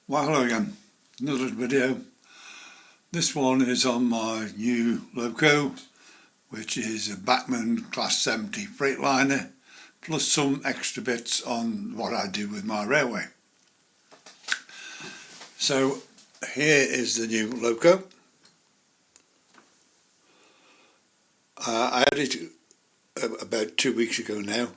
Well, hello again, another video. This one is on my new loco, which is a Bachmann Class 70 freightliner, plus some extra bits on what I do with my railway. So here is the new loco. I had it about 2 weeks ago now,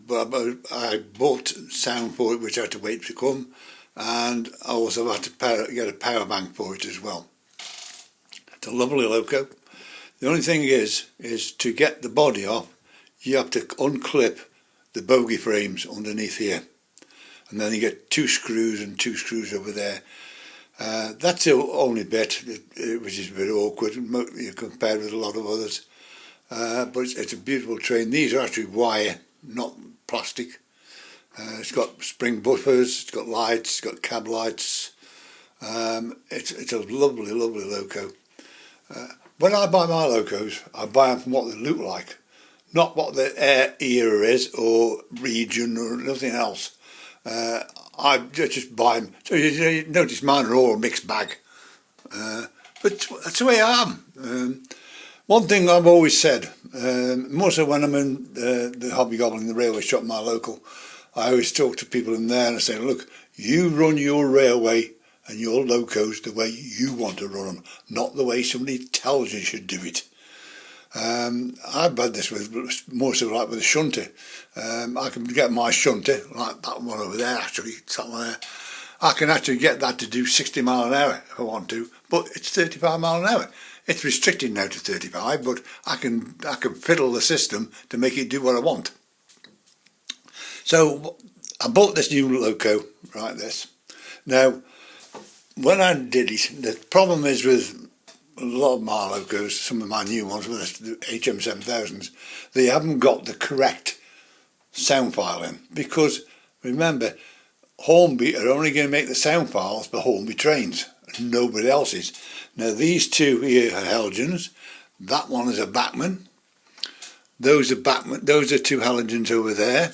but I bought sound for it, which I had to wait to come. And I also had to get a power bank for it as well. It's a lovely loco. The only thing is to get the body off, you have to unclip the bogie frames underneath here, and then you get two screws over there. That's the only bit which is a bit awkward compared with a lot of others. But it's a beautiful train. These are actually wire, not plastic. It's got spring buffers, it's got lights, it's got cab lights. It's a lovely loco. When I buy my locos, I buy them from what they look like, not what the era is or region or nothing else. I just buy them. So you notice mine are all a mixed bag. But that's the way I am. One thing I've always said, more so when I'm in the Hobby Goblin, the railway shop, my local, I always talk to people in there and I say, look, you run your railway and your locos the way you want to run them, not the way somebody tells you should do it. I've had this with more so like with a shunter. I can get my shunter, like that one over there actually, something there. I can actually get that to do 60 mile an hour if I want to, but it's 35 mile an hour. It's restricted now to 35, but I can fiddle the system to make it do what I want. So I bought this new loco, right, this. Now, when I did it, the problem is with a lot of my locos, some of my new ones, with the HM7000s, they haven't got the correct sound file in. Because, remember, Hornby are only going to make the sound files for Hornby trains, nobody else's. Now, these two here are Helgens, that one is a Bachmann, those are two Helgens over there.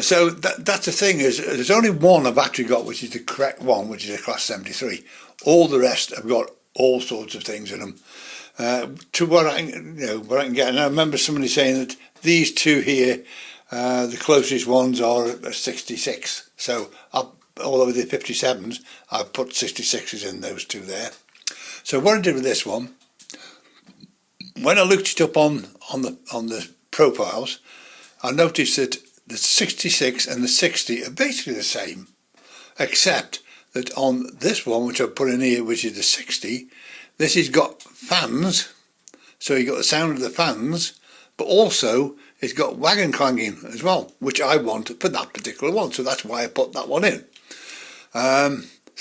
So that's the thing, is there's only one I've actually got which is the correct one, which is a Class 73. All the rest have got all sorts of things in them. To what I can get, and I remember somebody saying that these two here, the closest ones are a 66. So although they're 57s, I've put 66s in those two there. So what I did with this one, when I looked it up on the profiles, I noticed that the 66 and the 60 are basically the same, except that on this one, which I've put in here, which is the 60, this has got fans, so you got the sound of the fans, but also it's got wagon clanging as well, which I want for that particular one, so that's why I put that one in.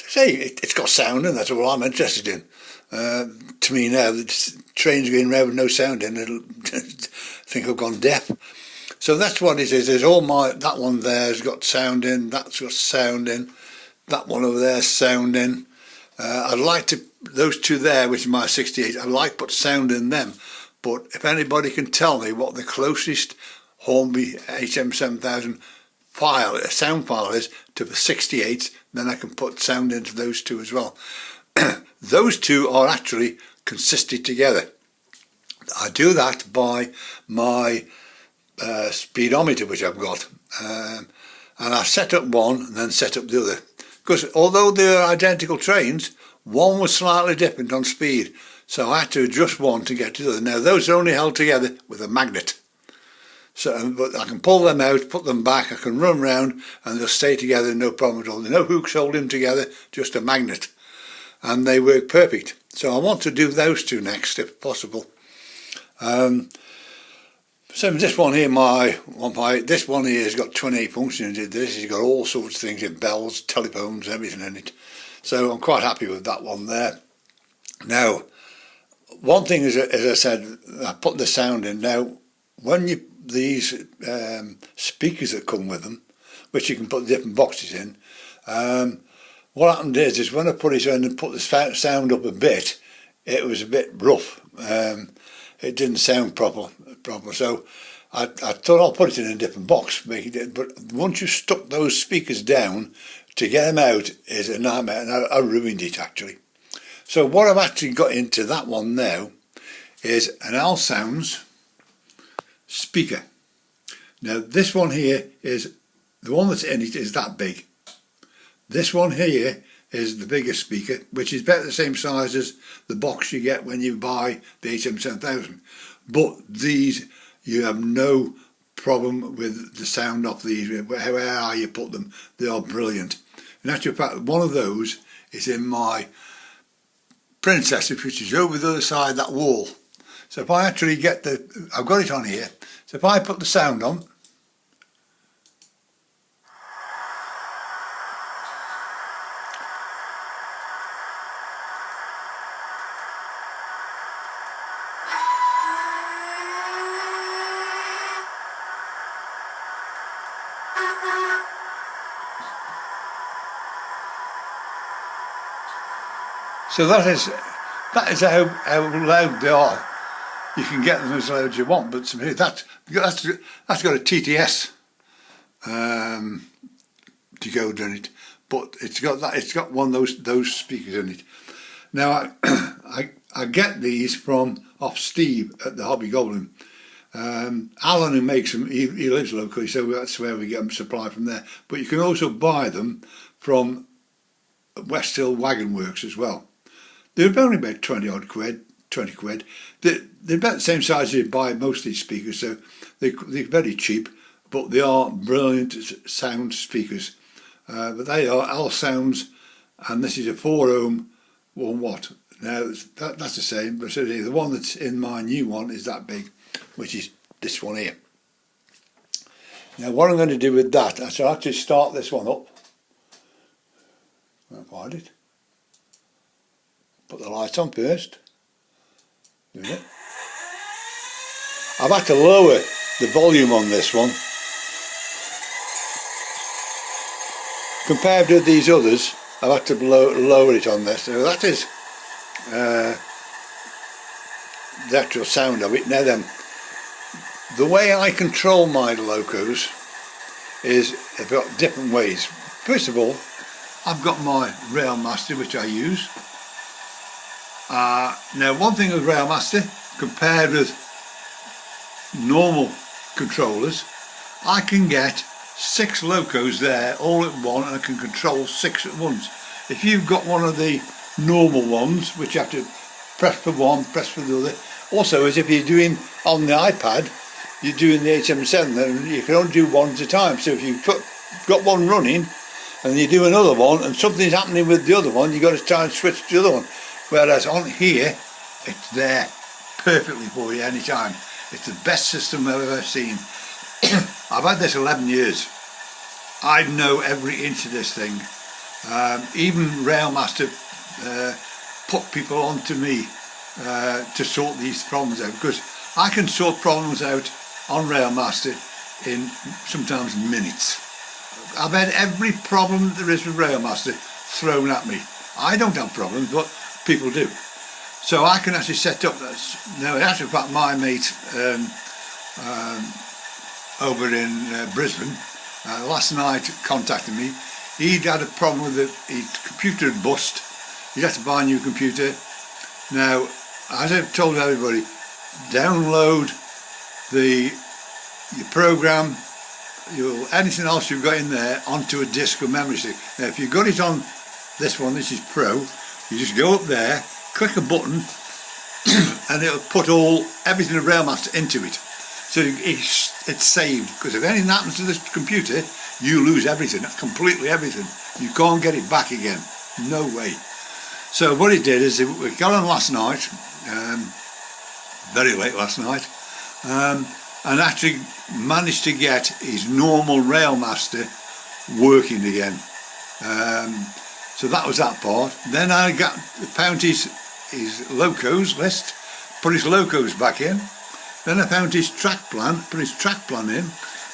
It's got sound, and that's all I'm interested in. To me now, the trains going around with no sound in, it'll think I've gone deaf. So that's what it is. There's that one there's got sound in, that's got sound in, that one over there's sound in. I'd like to, those two there, which is my 68, I'd like to put sound in them. But if anybody can tell me what the closest Hornby HM7000 file, a sound file is to the 68, then I can put sound into those two as well. Those two are actually consistent together. I do that by my speedometer which I've got, and I set up one and then set up the other, because although they're identical trains, one was slightly different on speed, so I had to adjust one to get to the other. Now those are only held together with a magnet, so but I can pull them out, put them back, I can run round and they'll stay together, no problem at all. There's no hooks holding them together, just a magnet, and they work perfect. So I want to do those two next if possible. So this one here, this one here has got 28 functions in this. It's got all sorts of things in, bells, telephones, everything in it. So I'm quite happy with that one there. Now, one thing is, as I said, I put the sound in. Now, when these speakers that come with them, which you can put different boxes in, what happened is when I put it in and put the sound up a bit, it was a bit rough. It didn't sound proper, so I thought I'll put it in a different box, but once you stuck those speakers down to get them out is a nightmare, and I ruined it actually. So what I've actually got into that one now is an Al Sounds speaker. Now this one here is, the one that's in it is that big. This one here is the biggest speaker, which is about the same size as the box you get when you buy the HM7000. But these, you have no problem with the sound of these, however you put them, they are brilliant. In actual fact, one of those is in my Princess, which is over the other side of that wall. So if I actually get I've got it on here, so if I put the sound on, so that is how loud they are. You can get them as loud as you want, but that's got a TTS decoder in it, but it's got one of those speakers in it. Now I get these from off Steve at the Hobby Goblin. Alan, who makes them, he lives locally, so that's where we get them supplied from there. But you can also buy them from West Hill Wagon Works as well. They're only about 20 quid. They're about the same size as you buy most of these speakers, so they're very cheap, but they are brilliant sound speakers. But they are Al Sounds, and this is a 4 ohm 1 watt. Now that's the same, but the one that's in my new one is that big, which is this one here. Now what I'm going to do with that, I shall actually start this one up. I'll find it. Put the light on first. I've had to lower the volume on this one. Compared with these others, I've had to lower it on this. So that is the actual sound of it. Now then, the way I control my locos is I've got different ways. First of all, I've got my Railmaster, which I use. Now one thing with Railmaster, compared with normal controllers, I can get 6 locos there all at once, and I can control 6 at once. If you've got one of the normal ones, which you have to press for one, press for the other, also as if you're doing on the iPad, you're doing the HM7, then you can only do one at a time. So if you've got one running and you do another one and something's happening with the other one, you've got to try and switch to the other one. Whereas on here, it's there perfectly for you anytime. It's the best system I've ever seen. I've had this 11 years. I know every inch of this thing. Even Railmaster put people on to me to sort these problems out, because I can sort problems out on Railmaster in sometimes minutes. I've had every problem there is with Railmaster thrown at me. I don't have problems, but people do. So I can actually set up this. Now, in actual fact, my mate over in Brisbane last night contacted me. He'd had a problem with his computer had bust. He'd had to buy a new computer. Now, as I've told everybody, download your program, anything else you've got in there onto a disk or memory stick. Now, if you've got it on this one, this is Pro, you just go up there, click a button, and it'll put everything of Railmaster into it. So it's saved, because if anything happens to this computer, you lose everything, completely everything. You can't get it back again, no way. So what it did is, we got on last night, very late last night, and actually managed to get his normal Railmaster working again. So that was that part. Then I found his locos list, put his locos back in. Then I found his track plan, put his track plan in.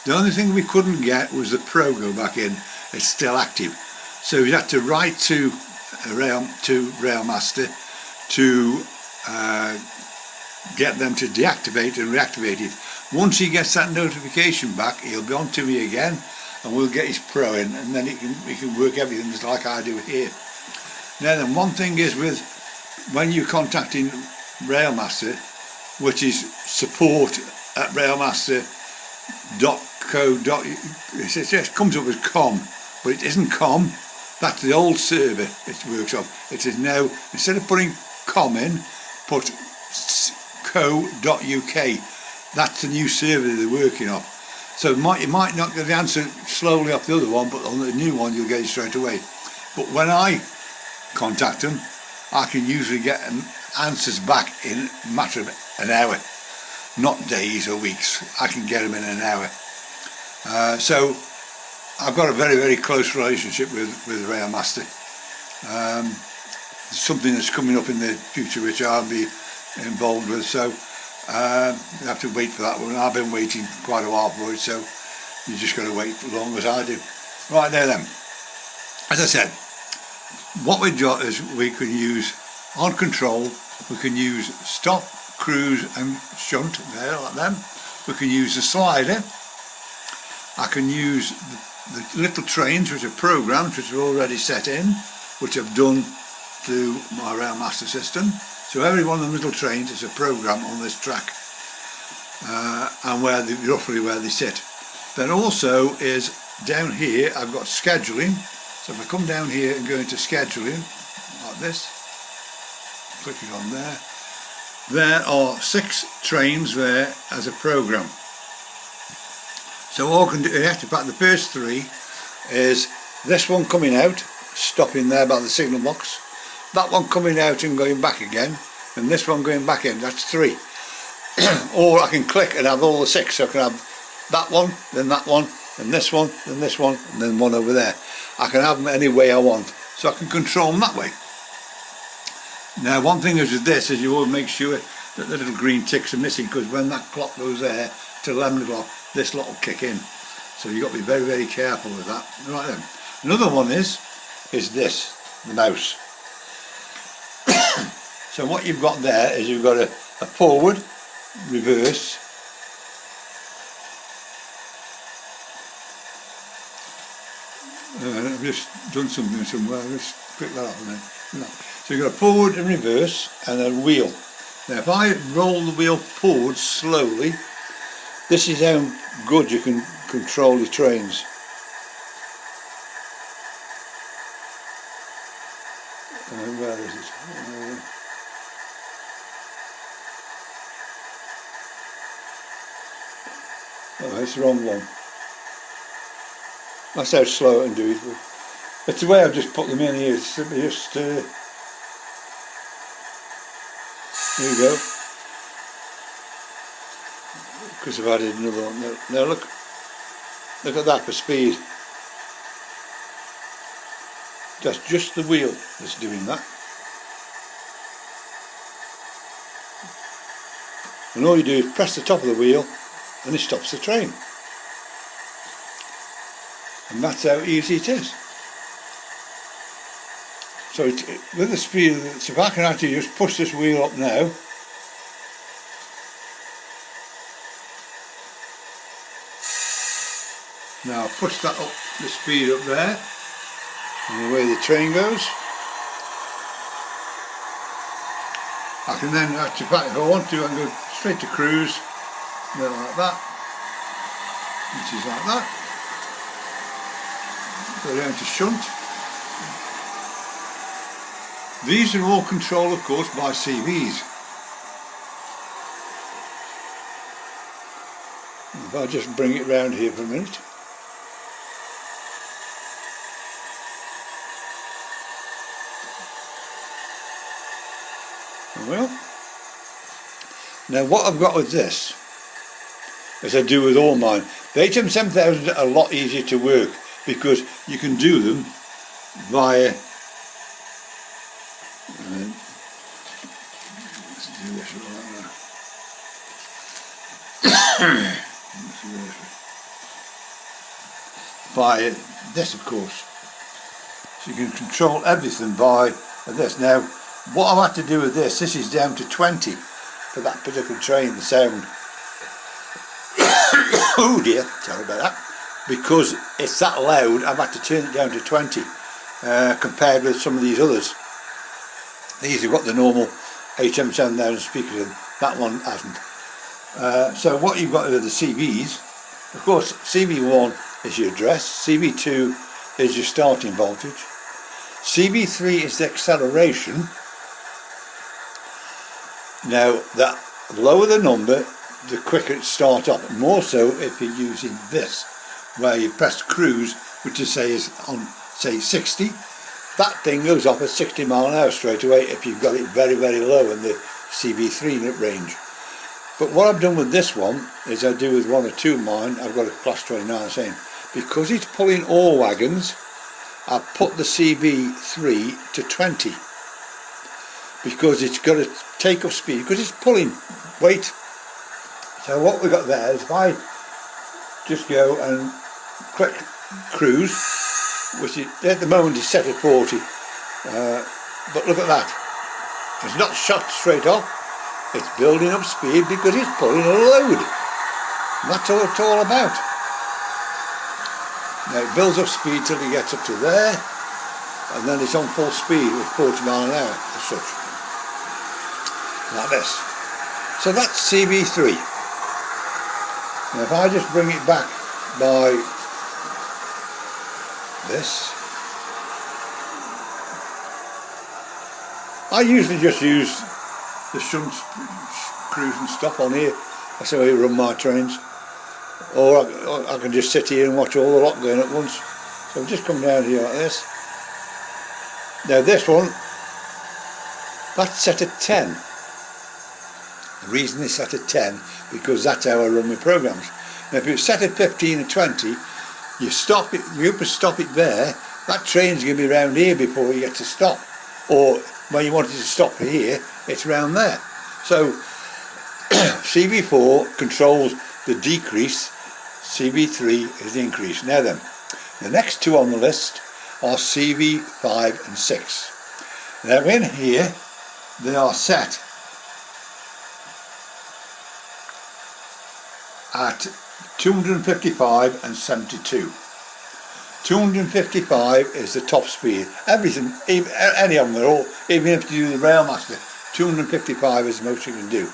The only thing we couldn't get was the Pro go back in. It's still active. So we had to write to Railmaster to get them to deactivate and reactivate it. Once he gets that notification back, he'll be on to me again, and we'll get his pro in, and then he can work everything just like I do here. Now then, one thing is with when you're contacting Railmaster, which is support@railmaster.co.uk, it just comes up as com, but it isn't com. That's the old server it works on. It is now, instead of putting com in, put co.uk. That's the new server they're working on. So you might not get the answer slowly off the other one, but on the new one you'll get it straight away. But when I contact them, I can usually get answers back in a matter of an hour, not days or weeks. I can get them in an hour. So I've got a very, very close relationship with Railmaster. Something that's coming up in the future which I'll be involved with, so you have to wait for that one. I've been waiting quite a while for it, so you just got to wait as long as I do. Right there then, as I said, what we've got is we can use on control, we can use stop, cruise and shunt there like them. We can use the slider. I can use the little trains which are programmed, which are already set in, which I've done through my Railmaster system. So every one of the little trains is a program on this track, and roughly where they sit. Then also is down here I've got scheduling. So if I come down here and go into scheduling like this, clicking on there are 6 trains there as a program. So all I can do, you have to pack the first 3 is this one coming out, stopping there by the signal box, that one coming out and going back again, and this one going back in. That's 3. Or I can click and have all the 6, so I can have that one, then that one, and this one, then this one, and then one over there. I can have them any way I want, so I can control them that way. Now one thing is with this is you always make sure that the little green ticks are missing, because when that clock goes there to 11 o'clock, this lot will kick in. So you've got to be very, very careful with that. Right then, another one is this, the mouse. So what you've got there is you've got a forward, reverse, I've just done something somewhere, let's pick that up then. No. So you've got a forward and reverse and a wheel. Now if I roll the wheel forward slowly, this is how good you can control the trains. Where is it? Oh, it's the wrong one. That's how slow I can do it. It's the way I've just put them in here. It's just here we go. Because I've added another one. Now look at that for speed. That's just the wheel that's doing that. And all you do is press the top of the wheel and it stops the train. And that's how easy it is. So with the speed, so if I can actually just push this wheel up now, now push that up, the speed up there, and away the train goes. I can then actually, if I want to, I can go straight to cruise, like that, which is like that. Go down to shunt. These are all controlled, of course, by CVs. If I just bring it round here for a minute. Well, now what I've got with this, as I do with all mine, the HM7000 are a lot easier to work because you can do them via let's do this right now. By this, of course. So you can control everything by this. Now, what I've had to do with this is down to 20 for that particular train, the sound. Oh dear, sorry about that. because it's that loud, I've had to turn it down to 20 compared with some of these others. These have got the normal HM7000 speakers in, that one hasn't. So what you've got are the CVs. Of course, CV1 is your address, CV2 is your starting voltage, CV3 is the acceleration. Now, the lower the number, the quicker it starts off. More so if you're using this, where you press cruise, which is on say 60. That thing goes off at 60 mile an hour straight away if you've got it very, very low in the CV3 range. But what I've done with this one is I do with one or two of mine. I've got a class 29 saying, because it's pulling all wagons, I've put the CV3 to 20. Because it's got to take up speed, because it's pulling weight. So what we've got there is, if I just go and quick cruise, which is, at the moment is set at 40, but look at that, it's not shot straight off, it's building up speed because it's pulling a load. And that's all it's all about. Now it builds up speed till it gets up to there, and then it's on full speed with 40 mile an hour as such. Like this. So that's CV3. Now if I just bring it back by this, I usually just use the shunt cruise and stop on here. That's how I run my trains. Or I can just sit here and watch all the lot going at once. So I'll just come down here like this. Now this one, that's set at 10. The reason it's set at 10 because that's how I run my programs. Now if it's set at 15 or 20, you stop it, you stop it there, that train's going to be round here before you get to stop. Or when you want it to stop here, it's round there. So CV4 controls the decrease, CV3 is the increase. Now then, the next two on the list are CV5 and 6. Now in here, they are set at 255 and 72. 255 is the top speed. Everything, even, any of them are all, even if you do the Railmaster, 255 is the most you can do.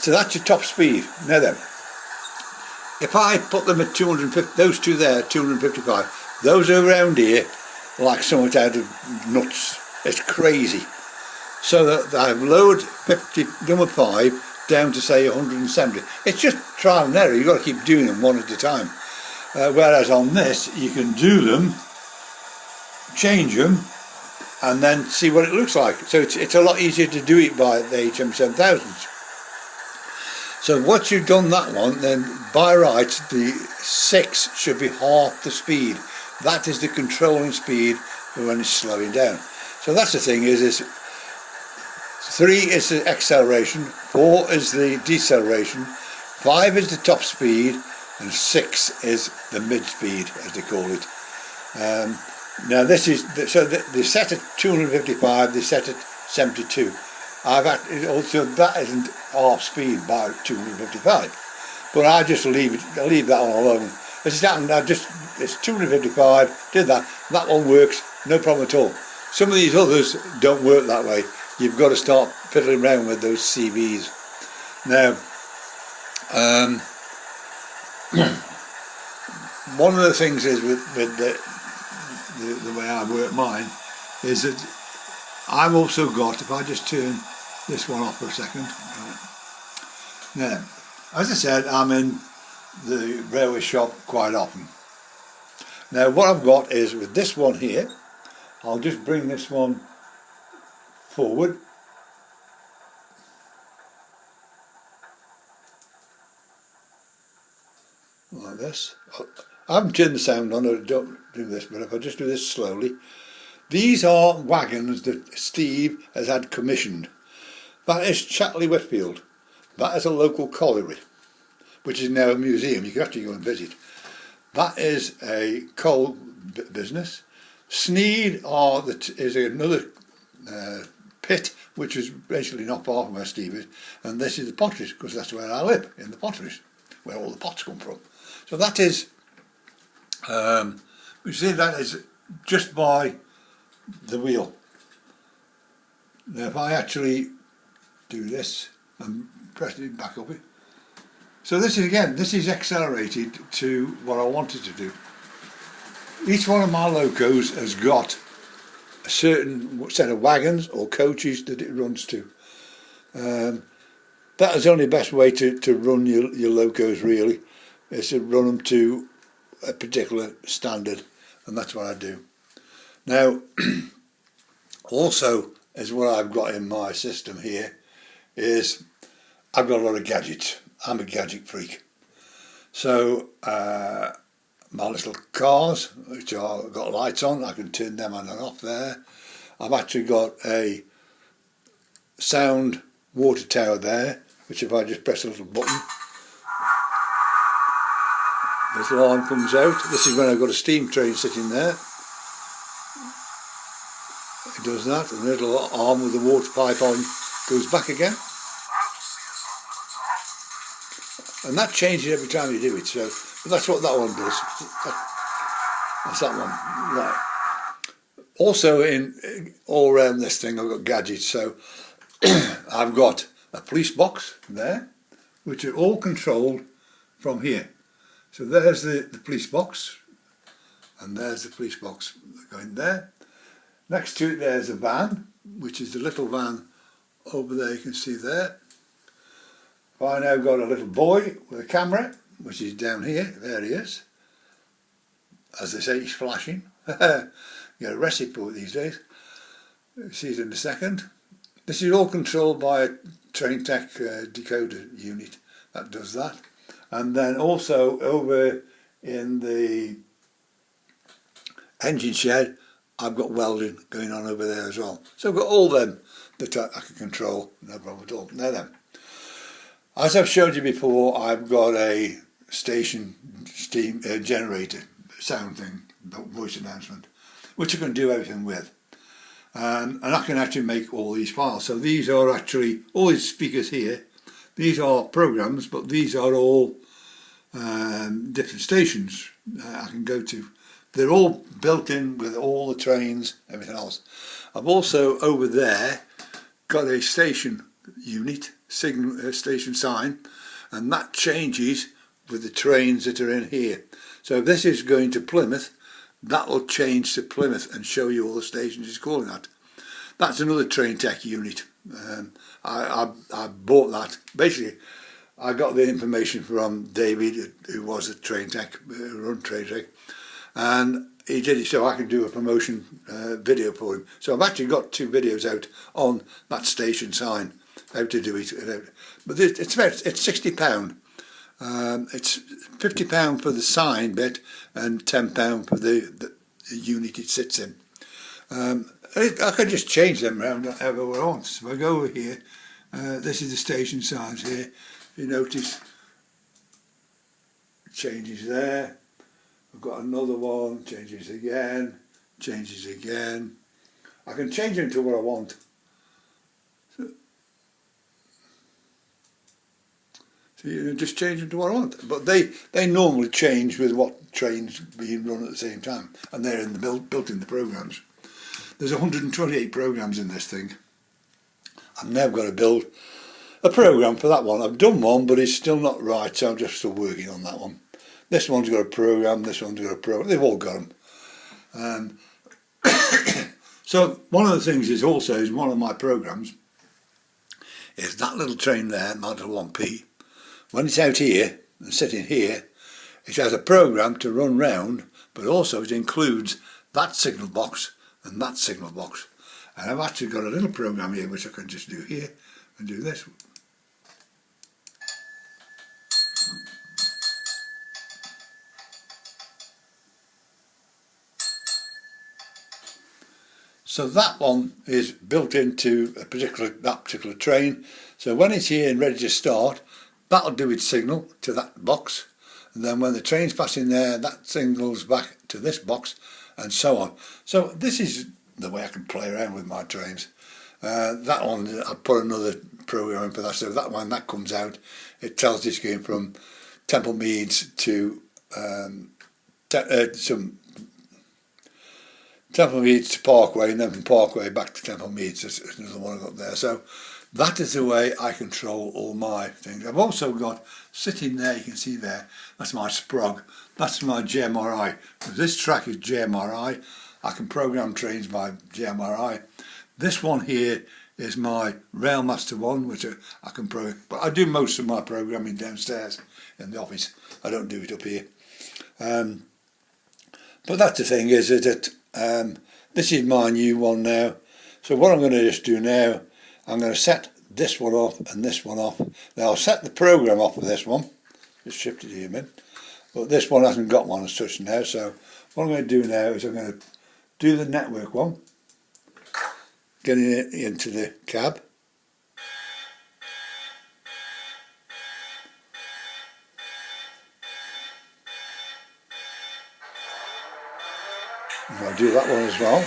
So that's your top speed. Now then, if I put them at 250, those two there, 255, those are around here like something out of nuts. It's crazy. So that I've lowered number 5 down to say 170. It's just trial and error. You've got to keep doing them one at a time. Whereas on this, you can do them, change them, and then see what it looks like. So it's a lot easier to do it by the HM7000s. So once you've done that one, then by rights, the 6 should be half the speed. That is the controlling speed when it's slowing down. So that's the thing is 3 is the acceleration, 4 is the deceleration, 5 is the top speed, and 6 is the mid speed, as they call it. Now this is, so they set at 255, they set at 72. Also that isn't half speed by 255, but I just leave that one alone. It's 255, did that one works, no problem at all. Some of these others don't work that way. You've got to start fiddling around with those CVs. Now, one of the things is with the way I work mine is that I've also got, if I just turn this one off for a second. Now, as I said, I'm in the railway shop quite often. Now what I've got is with this one here, I'll just bring this one forward. Like this. I haven't turned the sound on, I don't do this, but if I just do this slowly. These are wagons that Steve has had commissioned. That is Chatley Whitfield. That is a local colliery, which is now a museum. You can actually go and visit. That is a coal business. Sneed is another pit, which is basically not far from where Steve is. And this is the potteries, because that's where I live, in the potteries, where all the pots come from. So that is, you see, that is just by the wheel. Now if I actually do this and press it back up, so this is, again, this is accelerated to what I wanted to do. Each one of my locos has got a certain set of wagons or coaches that it runs to. That is the only best way to run your locos, really, is to run them to a particular standard, and that's what I do. Now also, is what I've got in my system here is I've got a lot of gadgets. I'm a gadget freak. So my little cars, which are got lights on, I can turn them on and off there. I've actually got a sound water tower there, which if I just press a little button, this alarm comes out. This is when I've got a steam train sitting there. It does that, and the little arm with the water pipe on goes back again. And that changes every time you do it, so that's what that one does. That's that one. Right. Also, in all around this thing, I've got gadgets. So I've got a police box there, which are all controlled from here. So there's the police box, and there's the police box going there. Next to it, there's a van, which is the little van over there. You can see there. I now got a little boy with a camera, which is down here. There he is. As they say, he's flashing. You get arrested for it these days. You'll see it in a second. This is all controlled by a Train Tech decoder unit that does that. And then also over in the engine shed, I've got welding going on over there as well. So I've got all them that I can control, no problem at all. Now then, as I've showed you before, I've got a station steam generator sound thing, voice announcement, which I can do everything with. And I can actually make all these files. So these are actually, all these speakers here, these are programs, but these are all different stations I can go to. They're all built in with all the trains, everything else. I've also over there got a station unit, signal station sign, and that changes with the trains that are in here. So if this is going to Plymouth, that will change to Plymouth and show you all the stations it's calling at. That's another Train Tech unit. I bought that. Basically, I got the information from David, who was at Train Tech, run Train Tech, and he did it so I can do a promotion video for him. So I've actually got 2 videos out on that station sign, how to do it. But it's £60. It's £50 for the sign bit and £10 for the unit it sits in. I can just change them around however I want. So if I go over here, this is the station signs here. You notice it changes there. I've got another one, changes again, changes again. I can change them to what I want. So you just change them to what I want. But they normally change with what trains being run at the same time, and they're in the built in the programs. There's 128 programs in this thing. I've now got to build a program for that one. I've done one, but it's still not right, so I'm just still working on that one. This one's got a program, this one's got a program. They've all got them. So one of the things is also is one of my programs is that little train there, my little 1P. When it's out here and sitting here, it has a program to run round, but also it includes that signal box and that signal box. And I've actually got a little program here which I can just do here and do this. So that one is built into that particular train. So when it's here and ready to start, that'll do its signal to that box, and then when the train's passing there, that signals back to this box, and so on. So this is the way I can play around with my trains. That one, I put another program in for that, so that one that comes out, it tells it's going from Temple Meads to some Temple Meads to Parkway, and then from Parkway back to Temple Meads. There's another one up there. So that is the way I control all my things. I've also got, sitting there, you can see there, that's my Sprog. That's my JMRI. This track is JMRI. I can program trains by JMRI. This one here is my Railmaster one, which I can program. But I do most of my programming downstairs in the office. I don't do it up here. But that's the thing, is that this is my new one now. So what I'm going to just do now, I'm going to set this one off and this one off. Now I'll set the program off of this one. Just shift it here a minute. But this one hasn't got one as such now. So what I'm going to do now is I'm going to do the network one. Getting it into the cab. And I'll do that one as well.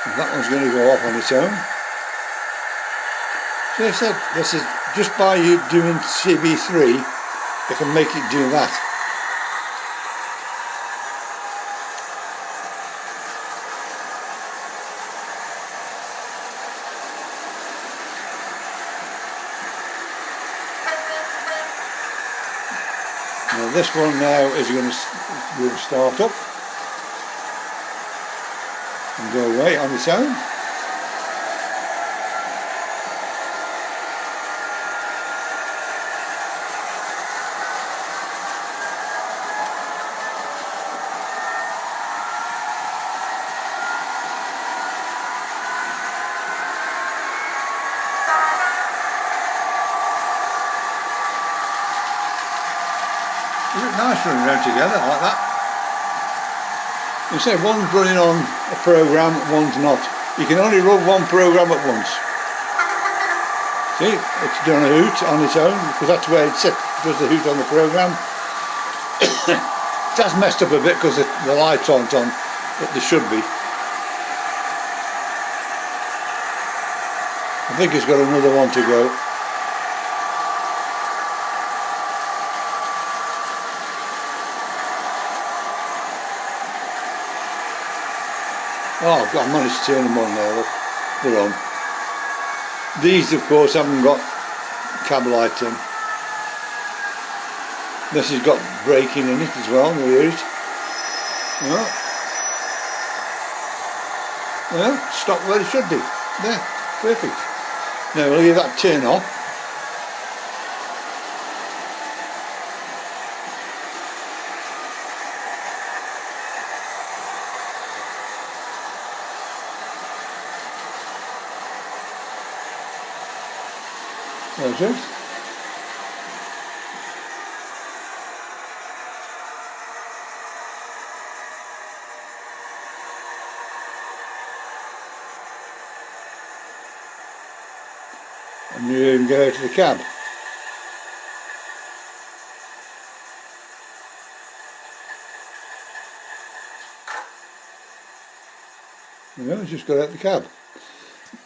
And that one's going to go off on its own. So I said, this is just by you doing CB3, you can make it do that. Now this one now is going to start up and go away on its own. Is it nice running around together like that? You say one's running on a program, one's not. You can only run one program at once. See, it's done a hoot on its own because that's where it does the hoot on the program. That's messed up a bit because the lights aren't on, but they should be. I think it's got another one to go. Oh, I've managed to turn them on now, look. They're on. These, of course, haven't got cab light in. This has got braking in it as well, you hear it. Well, stop where it should be. There, perfect. Now we'll leave that turn off. There's it. And you can go to the cab. You know, it's just got out the cab.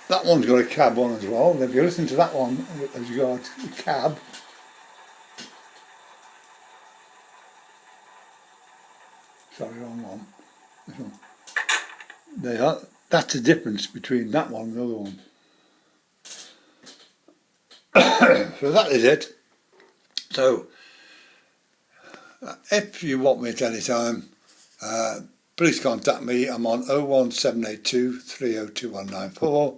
That one's got a cab on as well. And if you listen to that one, it's got a cab. Sorry, wrong one. This one. There. That's the difference between that one and the other one. So that is it. So if you want me at any time, please contact me. I'm on 01782 302194.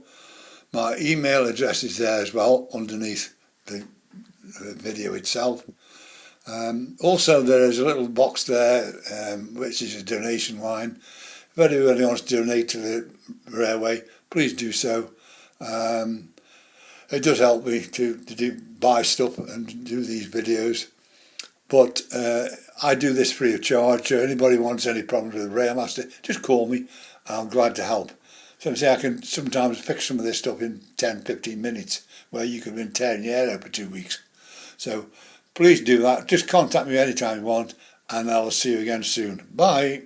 My email address is there as well underneath the video itself. Also there is a little box there which is a donation line. If anybody wants to donate to the railway, please do so. It does help me to buy stuff and do these videos. But I do this free of charge, so anybody wants any problems with the Railmaster, just call me. I'm glad to help. So I say I can sometimes fix some of this stuff in 10-15 minutes, where you could have been tearing your hair out for 2 weeks. So please do that. Just contact me anytime you want, and I'll see you again soon. Bye.